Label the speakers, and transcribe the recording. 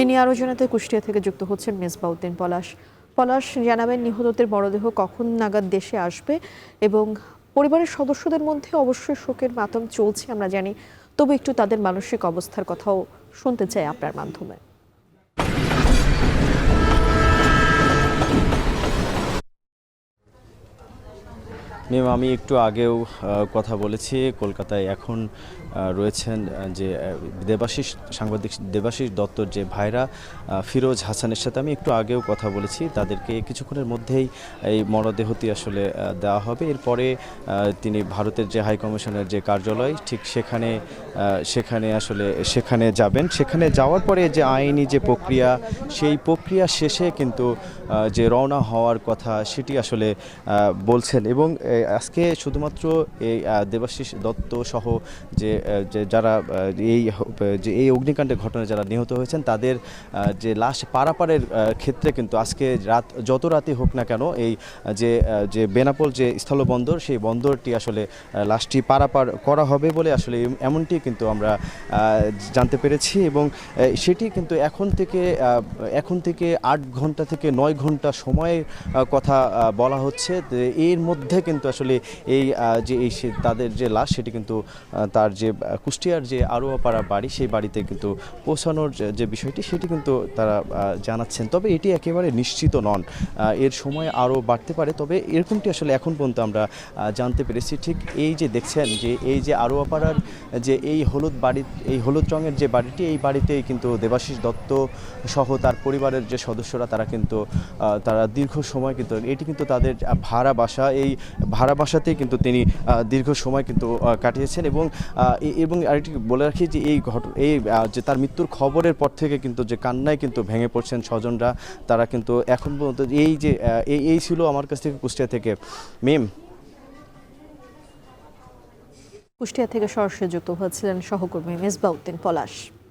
Speaker 1: তিনি আরও জানাতে কুষ্টিয়া থেকে যুক্ত হচ্ছেন মেজবাউদ্দিন পলাশ। পলাশ, জানাবেন নিহতদের মরদেহ কখন নাগাদ দেশে আসবে এবং পরিবারের সদস্যদের মধ্যে অবশ্যই শোকের মাতম চলছে আমরা জানি, তবু একটু তাদের মানসিক অবস্থার কথাও শুনতে চাই আপনার মাধ্যমে।
Speaker 2: ম্যাম, আমি একটু আগেও কথা বলেছি। কলকাতায় এখন রয়েছেন যে সাংবাদিক দেবাশিস দত্তর যে ভাইরা ফিরোজ হাসানের সাথে আমি একটু আগেও কথা বলেছি। তাদেরকে কিছুক্ষণের মধ্যেই এই মরদেহটি আসলে দেওয়া হবে। এরপরে তিনি ভারতের যে হাই কমিশনের যে কার্যালয় ঠিক সেখানে যাবেন। সেখানে যাওয়ার পরে যে আইনি যে প্রক্রিয়া, সেই প্রক্রিয়া শেষে কিন্তু যে রওনা হওয়ার কথা সেটি আসলে বলছেন। এবং আজকে শুধুমাত্র এই দেবাশিস দত্ত সহ যে যারা এই অগ্নিকাণ্ডের ঘটনায় যারা নিহত হয়েছেন তাদের যে লাশ পারাপারের ক্ষেত্রে কিন্তু আজকে যত রাতই হোক না কেন এই যে বেনাপোল যে স্থলবন্দর, সেই বন্দরটি আসলে লাশটি পারাপার করা হবে বলে আসলে এমনটি কিন্তু আমরা জানতে পেরেছি। এবং সেটি কিন্তু এখন থেকে 8 ঘন্টা থেকে 9 ঘন্টা সময়ের কথা বলা হচ্ছে। এর মধ্যে কিন্তু আসলে তাদের যে লাশ সেটি কিন্তু তার যে কুষ্টিয়ার যে আরোয়াপাড়া বাড়ি, সেই বাড়িতে কিন্তু পৌঁছানোর যে বিষয়টি সেটি কিন্তু তারা জানাচ্ছেন। তবে এটি একেবারে নিশ্চিত নন, এর সময় আরও বাড়তে পারে। তবে এরকমটি আসলে এখন পর্যন্ত আমরা জানতে পেরেছি। ঠিক এই যে দেখছেন যে এই যে আরোয়াপাড়ার যে এই হলুদ রঙের যে বাড়িটি, এই বাড়িতেই কিন্তু দেবাশিস দত্ত সহ তার পরিবারের যে সদস্যরা তারা দীর্ঘ সময় কিন্তু এটি কিন্তু তাদের ভাড়া বাসা, এই ভাড়া বাসাতেই কিন্তু তিনি দীর্ঘ সময় কিন্তু কাটিয়েছেন। এবং আরেকটি বলে রাখি যে যে তার মৃত্যুর খবরের পর থেকে কিন্তু যে কান্নায় কিন্তু ভেঙে পড়ছেন স্বজনরা। তারা কিন্তু এখন পর্যন্ত এই ছিল আমার কাছ থেকে কুষ্টিয়া থেকে মেম।
Speaker 1: কুষ্টিয়া থেকে সরাসরি যুক্ত হয়েছিলেন সহকর্মী মেজবাউদ্দিন পলাশ।